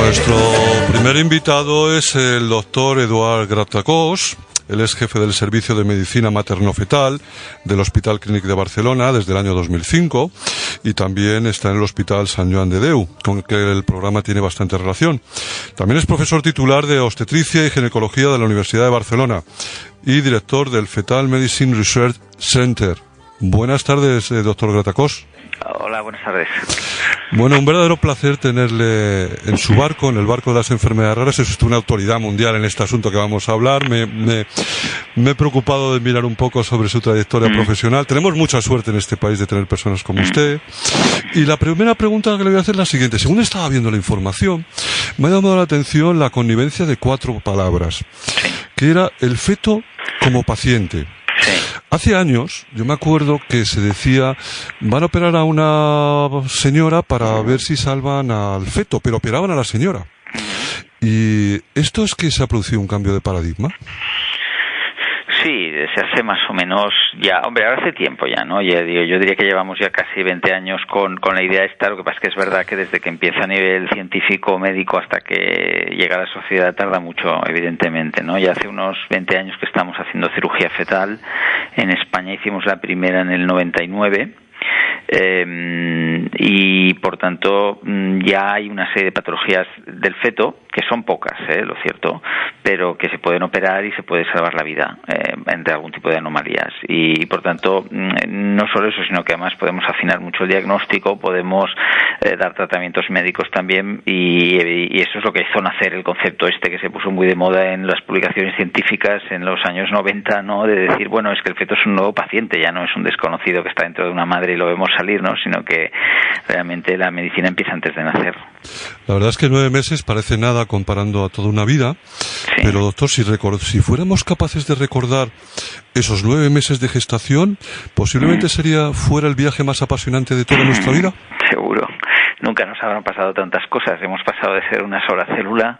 Nuestro primer invitado es el doctor Eduard Gratacós. Él es jefe del Servicio de Medicina Materno-Fetal del Hospital Clínic de Barcelona desde el año 2005 y también está en el Hospital Sant Joan de Déu, con el que el programa tiene bastante relación. También es profesor titular de Obstetricia y Ginecología de la Universidad de Barcelona y director del Fetal Medicine Research Center. Buenas tardes, doctor Gratacós. Hola, buenas tardes. Bueno, un verdadero placer tenerle en su barco, en el barco de las enfermedades raras. Es usted una autoridad mundial en este asunto que vamos a hablar. Me he preocupado de mirar un poco sobre su trayectoria profesional. Tenemos mucha suerte en este país de tener personas como usted. Y la primera pregunta que le voy a hacer es la siguiente. Según estaba viendo la información, me ha llamado la atención la connivencia de 4 palabras, que era el feto como paciente. Hace años, yo me acuerdo que se decía, van a operar a una señora para ver si salvan al feto, pero operaban a la señora. ¿Y esto es que se ha producido un cambio de paradigma? Sí, se hace más o menos ya, hombre, ahora hace tiempo ya, ¿no? Yo diría que llevamos ya casi 20 años con la idea esta. Lo que pasa es que es verdad que desde que empieza a nivel científico, médico, hasta que llega a la sociedad tarda mucho, evidentemente, ¿no? Ya hace unos 20 años que estamos haciendo cirugía fetal. En España hicimos la primera en el 99. Y por tanto ya hay una serie de patologías del feto que son pocas, lo cierto, pero que se pueden operar y se puede salvar la vida entre algún tipo de anomalías. Y por tanto no solo eso, sino que además podemos afinar mucho el diagnóstico, podemos dar tratamientos médicos también, y eso es lo que hizo nacer el concepto este que se puso muy de moda en las publicaciones científicas en los años 90, ¿no? De decir, bueno, es que el feto es un nuevo paciente, ya no es un desconocido que está dentro de una madre y lo vemos salir, ¿no? Sino que realmente la medicina empieza antes de nacer. La verdad es que 9 meses parece nada comparando a toda una vida, sí. Pero doctor, si fuéramos capaces de recordar esos 9 meses de gestación, posiblemente fuera el viaje más apasionante de toda nuestra vida. Seguro. Nunca nos habrán pasado tantas cosas. Hemos pasado de ser una sola célula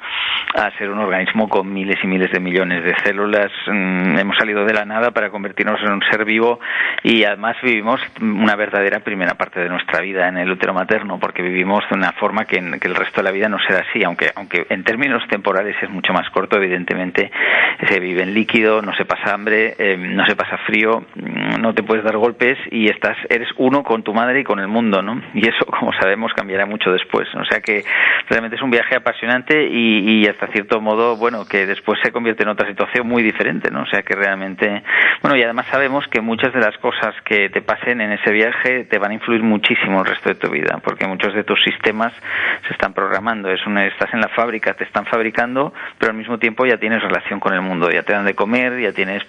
a ser un organismo con miles y miles de millones de células. Hemos salido de la nada para convertirnos en un ser vivo, y además vivimos una verdadera primera parte de nuestra vida en el útero materno, porque vivimos de una forma que el resto de la vida no será así, aunque en términos temporales es mucho más corto. Evidentemente se vive en líquido, no se pasa hambre, no se pasa frío, no te puedes dar golpes y eres uno con tu madre y con el mundo, ¿no? Y eso, como sabemos, cambiará mucho después. O sea que realmente es un viaje apasionante y hasta cierto modo, bueno, que después se convierte en otra situación muy diferente, ¿no? O sea que realmente, bueno, y además sabemos que muchas de las cosas que te pasen en ese viaje te van a influir muchísimo el resto de tu vida, porque muchos de tus sistemas se están programando. Estás en la fábrica, te están fabricando, pero al mismo tiempo ya tienes relación con el mundo, ya te dan de comer,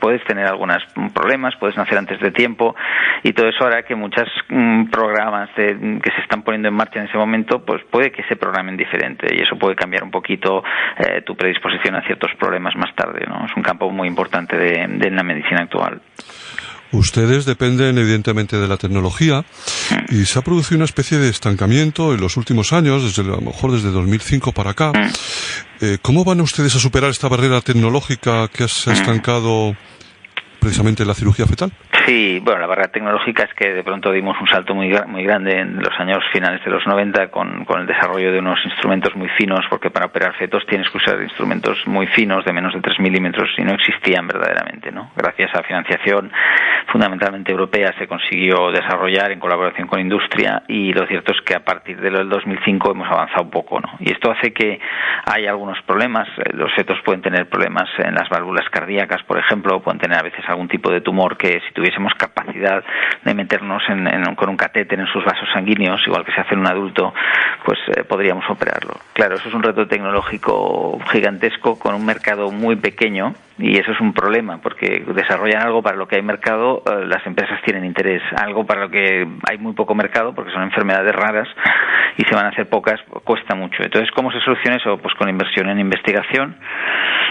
puedes tener algunos problemas, puedes nacer antes de tiempo, y todo eso hará que muchos programas que se están poniendo en marcha en ese momento, pues puede que se programen diferente, y eso puede cambiar un poquito tu predisposición a ciertos problemas más tarde, ¿no? Es un campo muy importante de la medicina actual. Ustedes dependen evidentemente de la tecnología, y se ha producido una especie de estancamiento en los últimos años, a lo mejor desde 2005 para acá. ¿Cómo van ustedes a superar esta barrera tecnológica que se ha estancado precisamente en la cirugía fetal? Sí, bueno, la barrera tecnológica es que de pronto dimos un salto muy grande en los años finales de los 90 con el desarrollo de unos instrumentos muy finos, porque para operar fetos tienes que usar instrumentos muy finos de menos de 3 milímetros, y no existían verdaderamente, ¿no? Gracias a financiación fundamentalmente europea se consiguió desarrollar en colaboración con industria, y lo cierto es que a partir del 2005 hemos avanzado un poco, ¿no? Y esto hace que hay algunos problemas. Los fetos pueden tener problemas en las válvulas cardíacas, por ejemplo, pueden tener a veces algún tipo de tumor que, si tuviésemos capacidad de meternos con un catéter en sus vasos sanguíneos, igual que se hace en un adulto, pues podríamos operarlo. Claro, eso es un reto tecnológico gigantesco con un mercado muy pequeño, y eso es un problema, porque desarrollan algo para lo que hay mercado, las empresas tienen interés. Algo para lo que hay muy poco mercado, porque son enfermedades raras y se van a hacer pocas, cuesta mucho. Entonces, ¿cómo se soluciona eso? Pues con inversión en investigación.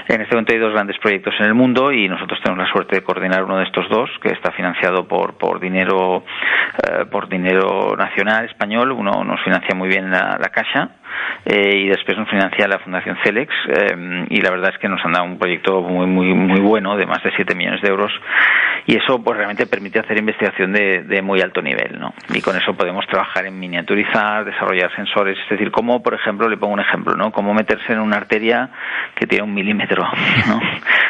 En este momento hay 2 grandes proyectos en el mundo, y nosotros tenemos la suerte de coordinar uno de estos 2, que está financiado por dinero nacional español. Uno nos financia muy bien la Caixa, y después nos financia la Fundación Celex, y la verdad es que nos han dado un proyecto muy bueno de más de 7 millones de euros, y eso pues realmente permite hacer investigación de muy alto nivel, ¿no? Y con eso podemos trabajar en miniaturizar, desarrollar sensores, es decir, cómo, por ejemplo, le pongo un ejemplo, ¿no? Cómo meterse en una arteria que tiene 1 milímetro, ¿no?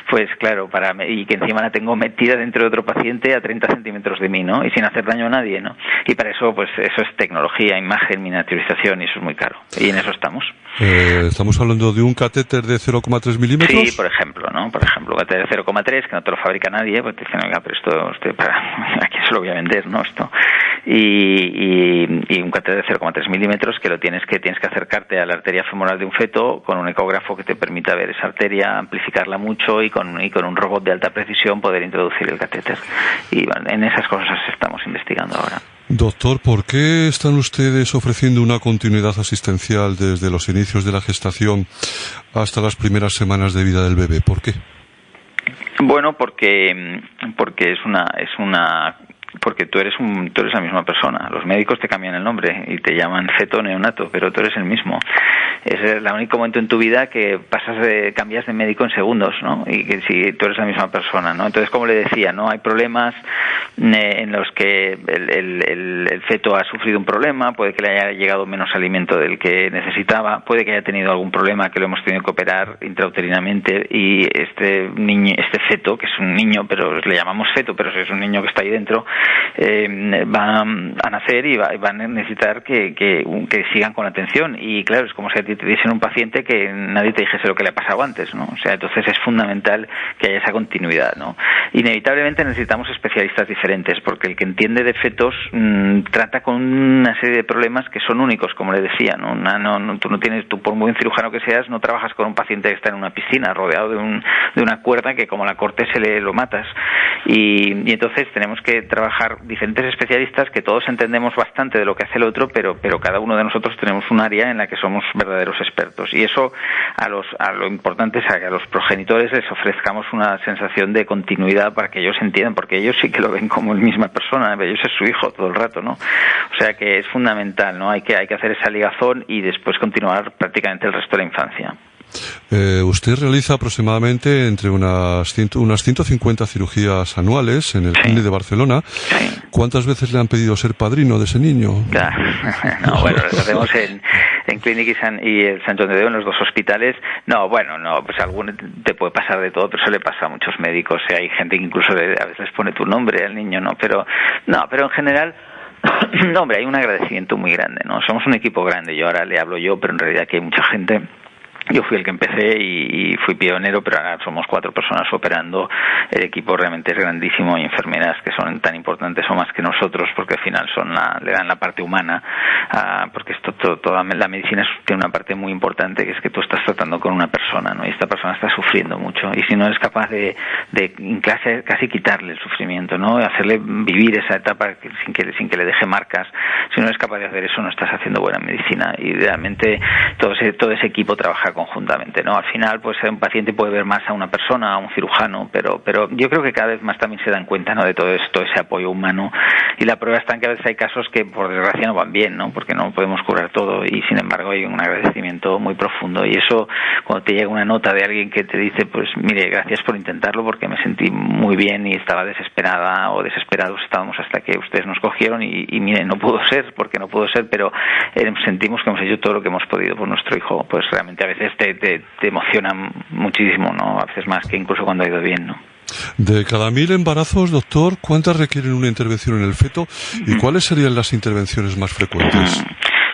Pues claro, y que encima la tengo metida dentro de otro paciente a 30 centímetros de mí, ¿no? Y sin hacer daño a nadie, ¿no? Y para eso, pues eso es tecnología, imagen, miniaturización, y eso es muy caro. Y en eso estamos. ¿Estamos hablando de un catéter de 0,3 milímetros? Sí, por ejemplo, ¿no? Por ejemplo, un catéter de 0,3, que no te lo fabrica nadie, pues te dicen, oiga, pero esto ¿a quién se lo voy a vender, no? Esto. Y un catéter de 0,3 milímetros que tienes que acercarte a la arteria femoral de un feto con un ecógrafo que te permita ver esa arteria, amplificarla mucho, y con un robot de alta precisión poder introducir el catéter. Y bueno, en esas cosas estamos investigando ahora. Doctor, ¿por qué están ustedes ofreciendo una continuidad asistencial desde los inicios de la gestación hasta las primeras semanas de vida del bebé? ¿Por qué? Bueno, porque porque tú eres la misma persona. Los médicos te cambian el nombre y te llaman feto neonato, pero tú eres el mismo. Es el único momento en tu vida que cambias de médico en segundos, ¿no? Y que si tú eres la misma persona, ¿no? Entonces, como le decía, ¿no? Hay problemas en los que el feto ha sufrido un problema, puede que le haya llegado menos alimento del que necesitaba, puede que haya tenido algún problema que lo hemos tenido que operar intrauterinamente, y este feto, que es un niño, pero le llamamos feto, pero es un niño que está ahí dentro, va a nacer y van a necesitar que sigan con la atención. Y claro, es como si a ti te diesen un paciente que nadie te dijese lo que le ha pasado antes, ¿no? O sea, entonces es fundamental que haya esa continuidad, ¿no? Inevitablemente necesitamos especialistas diferentes, porque el que entiende de fetos trata con una serie de problemas que son únicos, como le decía, ¿no? Tú por muy cirujano que seas, no trabajas con un paciente que está en una piscina rodeado de una cuerda que como la cortes lo matas. Y entonces tenemos que trabajar diferentes especialistas que todos entendemos bastante de lo que hace el otro, pero cada uno de nosotros tenemos un área en la que somos verdaderos expertos. Y eso lo importante es que a los progenitores les ofrezcamos una sensación de continuidad para que ellos entiendan, porque ellos sí que lo ven como la misma persona, ellos es su hijo todo el rato, ¿no? O sea que es fundamental, ¿no? Hay que hacer esa ligazón y después continuar prácticamente el resto de la infancia. Usted realiza aproximadamente entre unas 150 cirugías anuales en el CLINIC de Barcelona. Sí. ¿Cuántas veces le han pedido ser padrino de ese niño? No, bueno, lo hacemos en Clínic y el Sant Joan de Déu, en los dos hospitales. No, pues alguno te puede pasar de todo, pero eso le pasa a muchos médicos. Hay gente que incluso a veces pone tu nombre al niño, ¿no? Pero en general, no, hombre, hay un agradecimiento muy grande, ¿no? Somos un equipo grande, yo ahora le hablo yo, pero en realidad aquí hay mucha gente. Yo fui el que empecé y fui pionero, pero ahora somos 4 personas operando. El equipo realmente es grandísimo, y enfermeras que son tan importantes o más que nosotros, porque al final le dan la parte humana, porque toda la medicina tiene una parte muy importante, que es que tú estás tratando con una persona, ¿no? Y esta persona está sufriendo mucho, y si no eres capaz de casi quitarle el sufrimiento, ¿no? Hacerle vivir esa etapa sin que le deje marcas, si no eres capaz de hacer eso, no estás haciendo buena medicina. Y realmente todo ese equipo trabaja conjuntamente, ¿no? Al final, pues un paciente puede ver más a una persona, a un cirujano, pero yo creo que cada vez más también se dan cuenta, ¿no? De todo esto, ese apoyo humano, y la prueba está en que a veces hay casos que por desgracia no van bien, ¿no? Porque no podemos curar todo, y sin embargo hay un agradecimiento muy profundo. Y eso, cuando te llega una nota de alguien que te dice, pues mire, gracias por intentarlo, porque me sentí muy bien y estaba desesperada o desesperados estábamos hasta que ustedes nos cogieron, y mire, no pudo ser, pero sentimos que hemos hecho todo lo que hemos podido por nuestro hijo. Pues realmente a veces te emociona muchísimo, ¿no? A veces más que incluso cuando ha ido bien, ¿no? De cada 1000 embarazos, doctor, ¿cuántas requieren una intervención en el feto y cuáles serían las intervenciones más frecuentes?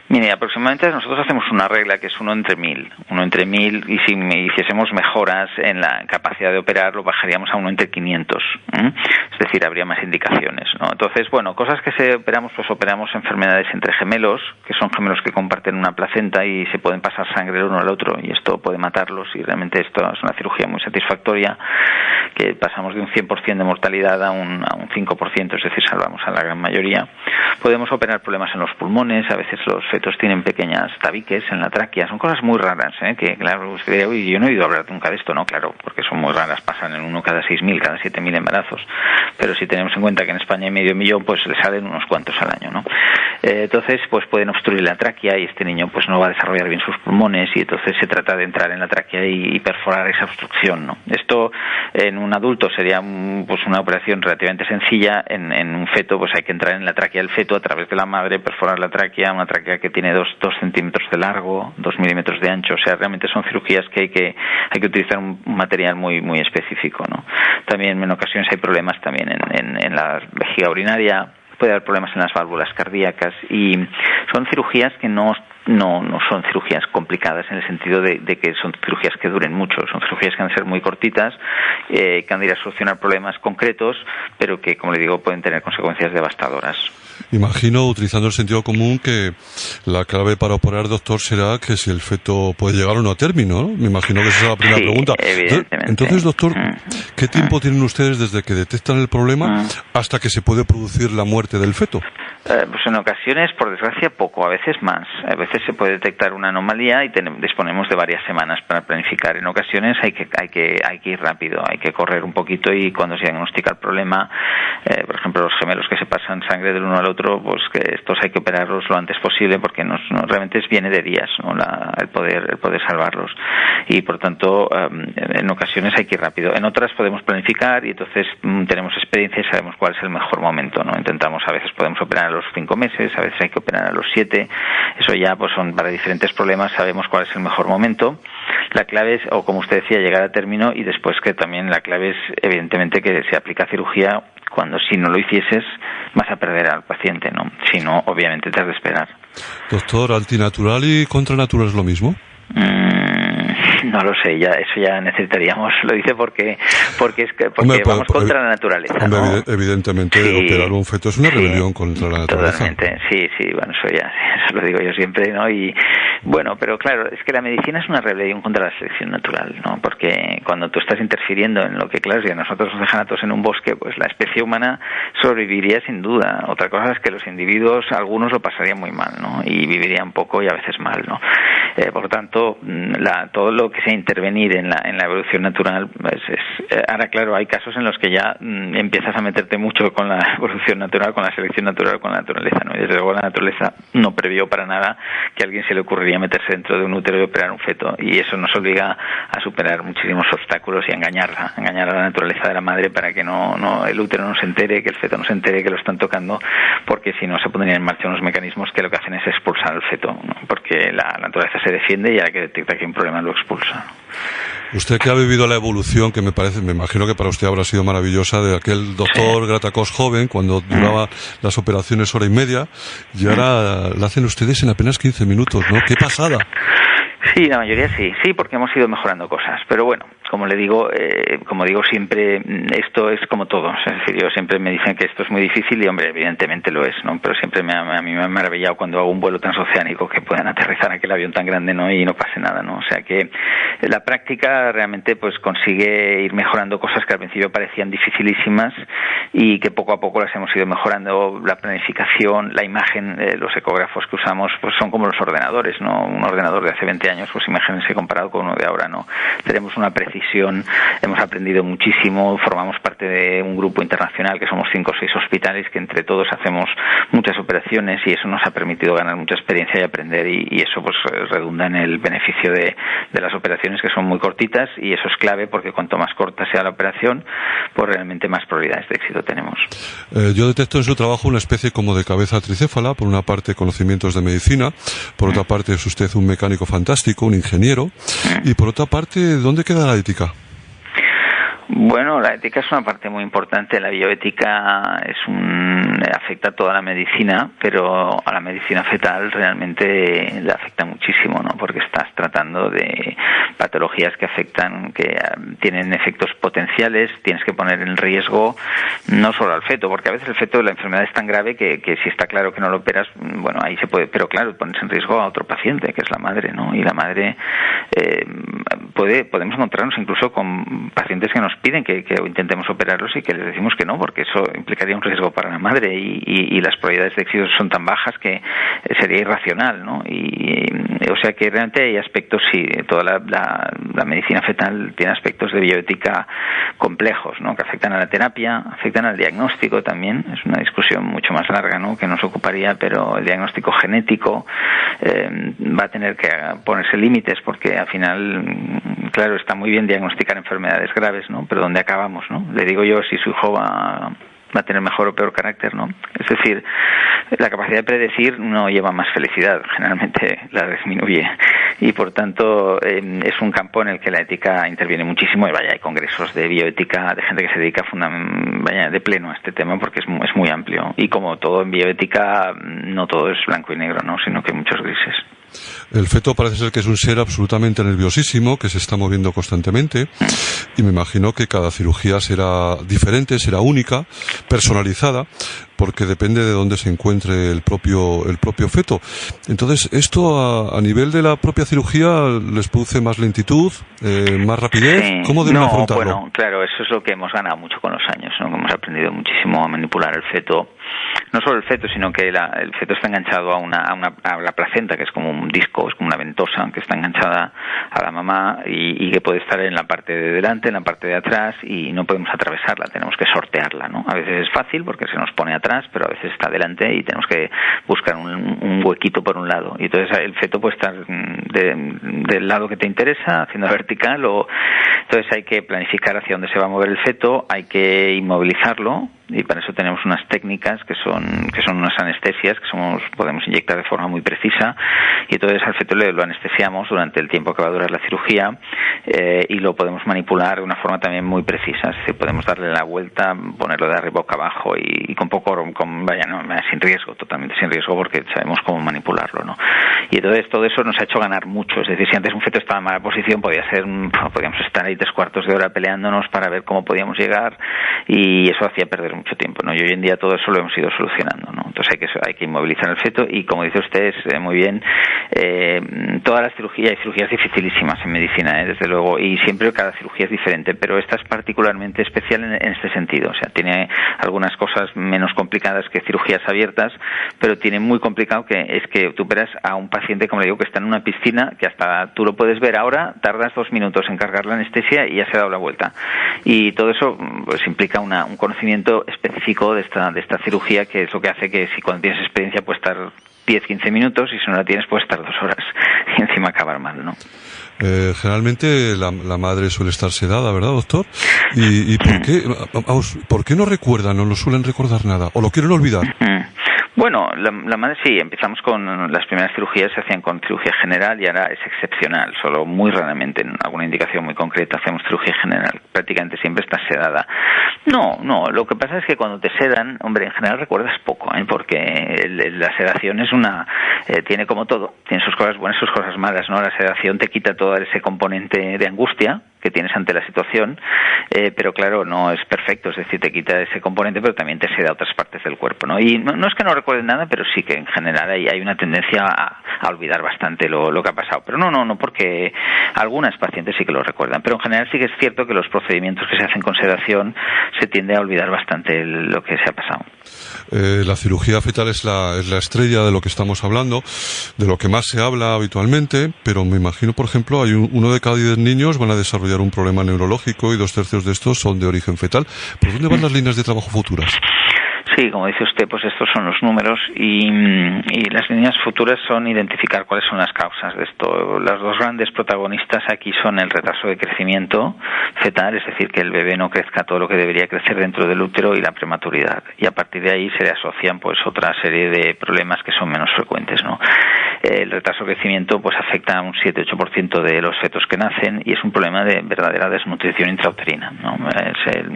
Mire, aproximadamente nosotros hacemos una regla que es 1 entre 1000, y si hiciésemos mejoras en la capacidad de operar, lo bajaríamos a 1 entre 500, es decir, habría más indicaciones, ¿no? Entonces, bueno, cosas que operamos enfermedades entre gemelos, que son gemelos que comparten una placenta y se pueden pasar sangre el uno al otro, y esto puede matarlos, y realmente esto es una cirugía muy satisfactoria, que pasamos de un 100% de mortalidad a un 5%, es decir, salvamos a la gran mayoría. Podemos operar problemas en los pulmones, a veces los fetos tienen pequeñas tabiques en la tráquea, son cosas muy raras, que claro, usted dirá, uy, yo no he oído hablar nunca de esto, ¿no? Claro, porque son muy raras, pasan en uno cada 6.000, cada 7.000 embarazos, pero si tenemos en cuenta que en España hay medio millón, pues le salen unos cuantos al año, ¿no? Entonces, pues pueden obstruir la tráquea y este niño pues no va a desarrollar bien sus pulmones y entonces se trata de entrar en la tráquea y perforar esa obstrucción, ¿no? Esto en un adulto sería pues una operación relativamente sencilla, en un feto pues hay que entrar en la tráquea del feto a través de la madre, perforar la tráquea, una tráquea que tiene 2 centímetros de largo, 2 milímetros de ancho, o sea, realmente son cirugías que hay que utilizar un material muy muy específico, ¿no? También en ocasiones hay problemas también en la vejiga urinaria, puede haber problemas en las válvulas cardíacas y son cirugías que no son cirugías complicadas en el sentido de que son cirugías que duren mucho, son cirugías que han de ser muy cortitas, que han de ir a solucionar problemas concretos, pero que, como le digo, pueden tener consecuencias devastadoras. Imagino, utilizando el sentido común, que la clave para operar, doctor, será que si el feto puede llegar o no a término, ¿no? Me imagino que esa es la primera pregunta. Evidentemente. Entonces, doctor, ¿qué tiempo tienen ustedes desde que detectan el problema hasta que se puede producir la muerte del feto? Pues en ocasiones, por desgracia, poco, a veces más. A veces se puede detectar una anomalía y disponemos de varias semanas para planificar. En ocasiones hay que ir rápido, hay que correr un poquito y cuando se diagnostica el problema, por ejemplo, los gemelos que se pasan sangre del uno al otro, pues que estos hay que operarlos lo antes posible porque realmente viene de días, ¿no? el poder salvarlos. Y por tanto, en ocasiones hay que ir rápido. En otras podemos planificar y entonces tenemos experiencia y sabemos cuál es el mejor momento, ¿no? A veces podemos operar a los 5 meses, a veces hay que operar a los 7. Eso ya pues son para diferentes problemas, sabemos cuál es el mejor momento. La clave es, o como usted decía, llegar a término y después que también la clave es evidentemente que se aplica cirugía cuando si no lo hicieses vas a perder al paciente, ¿no? Si no, obviamente te has de esperar. Doctor, ¿antinatural y contranatural es lo mismo? No lo sé, eso ya necesitaríamos, lo dice porque vamos contra la naturaleza, ¿no? Evidentemente, sí, operar un feto es una rebelión contra la naturaleza. Totalmente, sí, bueno, eso lo digo yo siempre, ¿no? Y bueno, pero claro, es que la medicina es una rebelión contra la selección natural, ¿no? Porque cuando tú estás interfiriendo en lo que, claro, si a nosotros nos dejan a todos en un bosque, pues la especie humana sobreviviría sin duda. Otra cosa es que los individuos, algunos lo pasarían muy mal, ¿no? Y vivirían poco y a veces mal, ¿no? Por tanto, todo lo que sea intervenir en la evolución natural, ahora claro, hay casos en los que ya empiezas a meterte mucho con la evolución natural, con la selección natural, con la naturaleza, ¿no? Y desde luego la naturaleza no previó para nada que a alguien se le ocurriría meterse dentro de un útero y operar un feto, y eso nos obliga a superar muchísimos obstáculos y a engañar a la naturaleza de la madre para que el útero no se entere, que el feto no se entere que lo están tocando, porque si no se pondrían en marcha unos mecanismos que lo que hacen es expulsar al feto, ¿no? Porque la naturaleza se defiende y a la que detecta que hay un problema lo expulsa. Usted que ha vivido la evolución, que me imagino que para usted habrá sido maravillosa, de aquel doctor Gratacós joven, cuando duraba las operaciones hora y media, y ahora la hacen ustedes en apenas 15 minutos, ¿no? ¡Qué pasada! Sí, la mayoría sí, porque hemos ido mejorando cosas, pero bueno, como digo siempre, esto es como todo, es decir, yo siempre me dicen que esto es muy difícil y hombre, evidentemente lo es, ¿no? Pero siempre a mí me ha maravillado cuando hago un vuelo transoceánico que puedan aterrizar aquel avión tan grande, ¿no? Y no pase nada, ¿no? O sea que la práctica realmente pues consigue ir mejorando cosas que al principio parecían dificilísimas y que poco a poco las hemos ido mejorando. La planificación, la imagen, los ecógrafos que usamos pues son como los ordenadores, ¿no? Un ordenador de hace 20 años, pues imagínense comparado con uno de ahora, ¿no? Tenemos una precisión, hemos aprendido muchísimo, formamos parte de un grupo internacional que somos 5 o 6 hospitales que entre todos hacemos muchas operaciones y eso nos ha permitido ganar mucha experiencia y aprender y eso pues redunda en el beneficio de las operaciones que son muy cortitas y eso es clave porque cuanto más corta sea la operación, pues realmente más probabilidades de éxito tenemos. Yo detecto en su trabajo una especie como de cabeza tricéfala, por una parte conocimientos de medicina, por otra parte es usted un mecánico fantástico, un ingeniero, y por otra parte, ¿dónde queda la ética? Bueno, la ética es una parte muy importante. La bioética afecta a toda la medicina, pero a la medicina fetal realmente le afecta muchísimo, ¿no? Porque estás tratando de patologías que tienen efectos potenciales, tienes que poner en riesgo no solo al feto, porque a veces el feto, la enfermedad es tan grave que si está claro que no lo operas, bueno, ahí se puede, pero claro, pones en riesgo a otro paciente, que es la madre, ¿no? Y la madre podemos encontrarnos incluso con pacientes que nos piden que intentemos operarlos y que les decimos que no, porque eso implicaría un riesgo para la madre y las probabilidades de éxito son tan bajas que sería irracional, ¿no? O sea que realmente hay aspectos, sí, toda la medicina fetal tiene aspectos de bioética complejos, ¿no? Que afectan a la terapia, afectan al diagnóstico también. Es una discusión mucho más larga, ¿no? Que nos ocuparía, pero el diagnóstico genético va a tener que ponerse límites, porque al final, claro, está muy bien diagnosticar enfermedades graves, ¿no? Pero ¿dónde acabamos, no? Le digo yo si su hijo va a tener mejor o peor carácter, ¿no? Es decir, la capacidad de predecir no lleva más felicidad, generalmente la disminuye, y por tanto es un campo en el que la ética interviene muchísimo, y hay congresos de bioética de gente que se dedica de pleno a este tema, porque es muy amplio, y como todo en bioética no todo es blanco y negro, ¿no? Sino que hay muchos grises. El feto parece ser que es un ser absolutamente nerviosísimo, que se está moviendo constantemente, y me imagino que cada cirugía será diferente, será única, personalizada, porque depende de dónde se encuentre el propio feto. Entonces, esto a nivel de la propia cirugía les produce más lentitud, más rapidez. Sí. ¿Cómo deben afrontarlo? Bueno, claro, eso es lo que hemos ganado mucho con los años, ¿no? Que hemos aprendido muchísimo a manipular el feto. No solo el feto, sino que el feto está enganchado a la placenta, que es como un disco, es como una ventosa que está enganchada a la mamá y que puede estar en la parte de delante, en la parte de atrás, y no podemos atravesarla, tenemos que sortearla, ¿no? A veces es fácil porque se nos pone atrás, pero a veces está delante y tenemos que buscar un huequito por un lado. Y entonces el feto puede estar del lado que te interesa, haciendo vertical, entonces hay que planificar hacia dónde se va a mover el feto, hay que inmovilizarlo, y para eso tenemos unas técnicas que son unas anestesias que podemos inyectar de forma muy precisa, y entonces al feto lo anestesiamos durante el tiempo que va a durar la cirugía, y lo podemos manipular de una forma también muy precisa. Es decir, podemos darle la vuelta, ponerlo de arriba boca abajo y sin riesgo, totalmente sin riesgo, porque sabemos cómo manipularlo, ¿no? Y entonces todo eso nos ha hecho ganar mucho. Es decir, si antes un feto estaba en mala posición, podíamos estar ahí 3/4 de hora peleándonos para ver cómo podíamos llegar, y eso hacía perder mucho tiempo, ¿no? Y hoy en día todo eso lo hemos ido solucionando, ¿no? Entonces hay que inmovilizar el feto, y como dice usted muy bien, todas las cirugías, hay cirugías dificilísimas en medicina, desde luego, y siempre cada cirugía es diferente, pero esta es particularmente especial en este sentido. O sea, tiene algunas cosas menos complicadas que cirugías abiertas, pero tiene muy complicado que tú operas a un paciente, como le digo, que está en una piscina, que hasta tú lo puedes ver ahora, tardas 2 minutos en cargar la anestesia y ya se ha dado la vuelta, y todo eso pues implica un conocimiento específico de esta cirugía, que es lo que hace que si cuando tienes experiencia puedes estar 10-15 minutos, y si no la tienes puedes estar 2 horas y encima acabar mal, ¿no? Generalmente la madre suele estar sedada, ¿verdad, doctor? ¿Y por qué no recuerdan, no lo suelen recordar nada, o lo quieren olvidar? Bueno, la madre sí, empezamos con las primeras cirugías, se hacían con cirugía general, y ahora es excepcional, solo muy raramente, en alguna indicación muy concreta, hacemos cirugía general. Prácticamente siempre está sedada. No, lo que pasa es que cuando te sedan, hombre, en general recuerdas poco, porque la sedación es tiene como todo, tiene sus cosas buenas, sus cosas malas, ¿no? La sedación te quita todo ese componente de angustia que tienes ante la situación, pero claro, no es perfecto, es decir, te quita ese componente, pero también te seda otras partes del cuerpo, ¿no? Y no es que no recuerden nada, pero sí que en general hay una tendencia a olvidar bastante lo que ha pasado. Pero no, porque algunas pacientes sí que lo recuerdan, pero en general sí que es cierto que los procedimientos que se hacen con sedación se tiende a olvidar bastante lo que se ha pasado. La cirugía fetal es la estrella de lo que estamos hablando, de lo que más se habla habitualmente, pero me imagino, por ejemplo, hay 1 de cada 10 niños van a desarrollar un problema neurológico, y 2/3 de estos son de origen fetal. ¿Por dónde van las líneas de trabajo futuras? Sí, como dice usted, pues estos son los números, y las líneas futuras son identificar cuáles son las causas de esto. Las dos grandes protagonistas aquí son el retraso de crecimiento fetal, es decir, que el bebé no crezca todo lo que debería crecer dentro del útero, y la prematuridad. Y a partir de ahí se le asocian pues otra serie de problemas que son menos frecuentes, ¿no? El retraso de crecimiento pues afecta a un 7-8% de los fetos que nacen, y es un problema de verdadera desnutrición intrauterina, ¿no?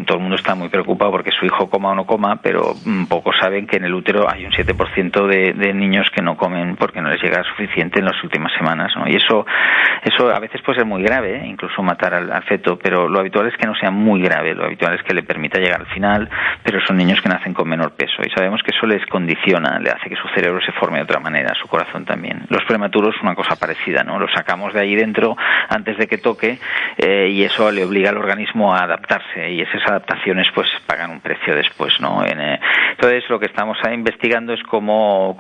Todo el mundo está muy preocupado porque su hijo coma o no coma, pero pocos saben que en el útero hay un 7% de niños que no comen porque no les llega suficiente en las últimas semanas, ¿no? Y eso a veces puede ser muy grave, incluso matar al feto, pero lo habitual es que no sea muy grave, lo habitual es que le permita llegar al final, pero son niños que nacen con menor peso, y sabemos que eso les condiciona, le hace que su cerebro se forme de otra manera, su corazón también. crecen. Los prematuros una cosa parecida, ¿no? Los sacamos de ahí dentro antes de que toque y eso le obliga al organismo a adaptarse y esas adaptaciones pues pagan un precio después, ¿no? Entonces lo que estamos investigando es cómo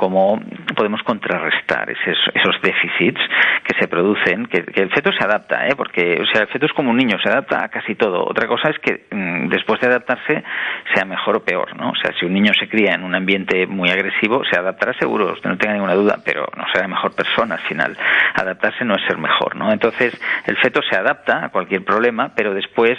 podemos contrarrestar esos déficits que se producen, que el feto se adapta, porque o sea, el feto es como un niño, se adapta a casi todo. Otra cosa es que después de adaptarse sea mejor o peor, ¿no? O sea, si un niño se cría en un ambiente muy agresivo, se adaptará seguro, usted no tenga ninguna duda, pero no será mejor persona al final. Adaptarse no es ser mejor, ¿no? Entonces, el feto se adapta a cualquier problema, pero después,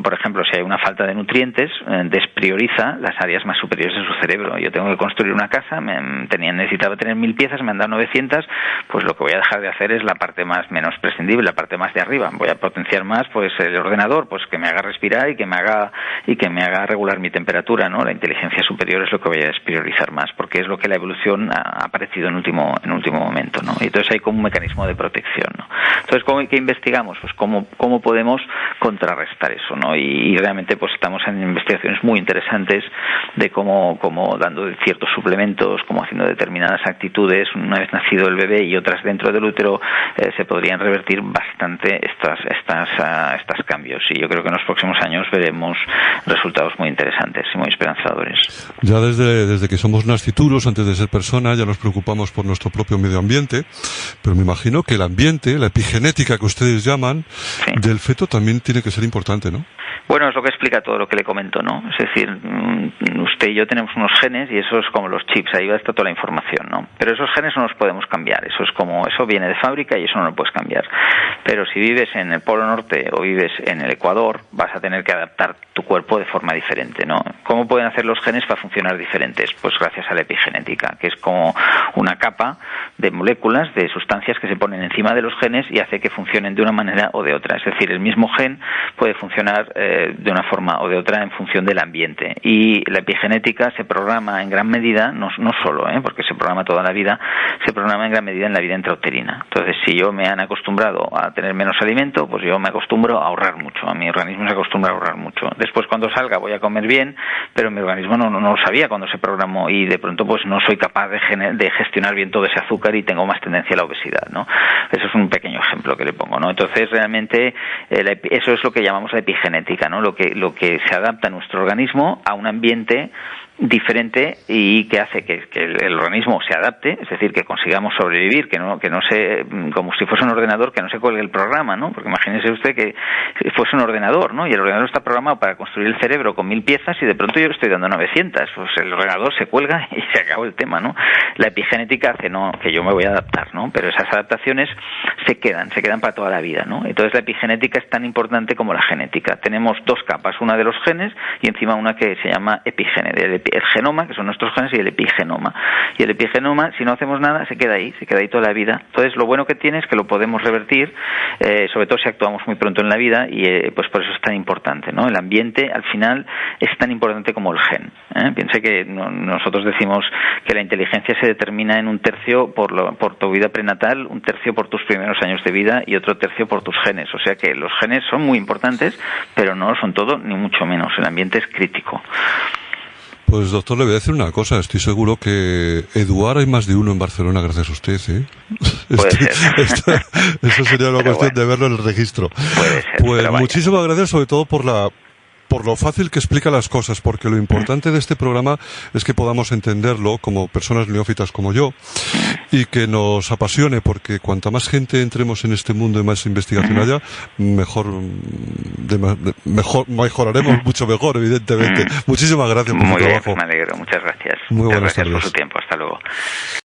por ejemplo, si hay una falta de nutrientes, desprioriza las áreas más superiores de su cerebro. Yo tengo que construir una casa, necesitaba tener 1000 piezas, me han dado 900, pues lo que voy a dejar de hacer es la parte menos prescindible, la parte más de arriba. Voy a potenciar más, pues el ordenador, pues que me haga respirar y que me haga regular mi temperatura, ¿no? La inteligencia superior es lo que voy a despriorizar más, porque es lo que la evolución ha aparecido en último momento, ¿no? Y entonces hay como un mecanismo de protección, ¿no? Entonces, ¿qué investigamos? Pues cómo podemos contrarrestar eso, ¿no? Y realmente pues estamos en investigaciones muy interesantes de cómo dando ciertos suplementos, cómo haciendo determinadas actitudes una vez nacido el bebé y otras dentro del útero se podrían revertir bastante estos cambios, y yo creo que en los próximos años veremos resultados muy interesantes y muy esperanzadores. Ya desde que somos nascituros, antes de ser persona, ya nos preocupamos por nuestro propio medio ambiente, pero me imagino que el ambiente, la epigenética que ustedes llaman, sí, del feto también tiene que ser importante, ¿no? Bueno, es lo que explica todo lo que le comento, ¿no? Es decir, usted y yo tenemos unos genes y eso es como los chips, ahí va toda la información, ¿no? Pero esos genes no los podemos cambiar, eso viene de fábrica y eso no lo puedes cambiar. Pero si vives en el Polo Norte o vives en el Ecuador, vas a tener que adaptar tu cuerpo de forma diferente, ¿no? ¿Cómo pueden hacer los genes para funcionar diferentes? Pues gracias a la epigenética, que es como una capa de moléculas, de sustancias que se ponen encima de los genes y hace que funcionen de una manera o de otra. Es decir, el mismo gen puede funcionar de una forma o de otra en función del ambiente. Y la epigenética se programa en gran medida, no solo, porque se programa toda la vida, se programa en gran medida en la vida intrauterina. Entonces, si yo me han acostumbrado a tener menos alimento, pues yo me acostumbro a ahorrar mucho, a mi organismo se acostumbra a ahorrar mucho. Después, cuando salga, voy a comer bien, pero mi organismo no lo sabía cuando se programó y de pronto pues no soy capaz de gestionar bien todo ese azúcar y tengo más tendencia a la obesidad, ¿no? Eso es un pequeño ejemplo que le pongo, ¿no? Entonces, realmente, eso es lo que llamamos la epigenética, ¿no? Lo que se adapta a nuestro organismo a un ambiente diferente y que hace que el organismo se adapte, es decir, que consigamos sobrevivir, que no se, como si fuese un ordenador, que no se cuelgue el programa, ¿no? Porque imagínese usted que fuese un ordenador, ¿no? Y el ordenador está programado para construir el cerebro con 1000 piezas y de pronto yo le estoy dando 900, pues el ordenador se cuelga y se acabó el tema, ¿no? La epigenética hace que yo me voy a adaptar, ¿no? Pero esas adaptaciones se quedan para toda la vida, ¿no? Entonces la epigenética es tan importante como la genética. Tenemos dos capas, una de los genes y encima una que se llama epigene, el genoma, que son nuestros genes, y el epigenoma. Y el epigenoma, si no hacemos nada, se queda ahí toda la vida. Entonces, lo bueno que tiene es que lo podemos revertir, sobre todo si actuamos muy pronto en la vida, y pues por eso es tan importante, ¿no? El ambiente, al final, es tan importante como el gen. Piense que nosotros decimos que la inteligencia se determina en un tercio por tu vida prenatal, un tercio por tus primeros años de vida y otro tercio por tus genes. O sea que los genes son muy importantes, pero no lo son todo, ni mucho menos. El ambiente es crítico. Pues doctor, le voy a decir una cosa, estoy seguro que Eduard hay más de uno en Barcelona gracias a usted, ¿eh? Puede ser. Eso sería una cuestión de verlo en el registro. Puede ser, pues muchísimas gracias, sobre todo por lo fácil que explica las cosas, porque lo importante de este programa es que podamos entenderlo como personas neófitas como yo y que nos apasione, porque cuanta más gente entremos en este mundo y más investigación haya, mejoraremos mucho mejor, evidentemente. Muchísimas gracias por su trabajo. Me alegro, muchas gracias. Muy buenas tardes. Gracias por su tiempo, hasta luego.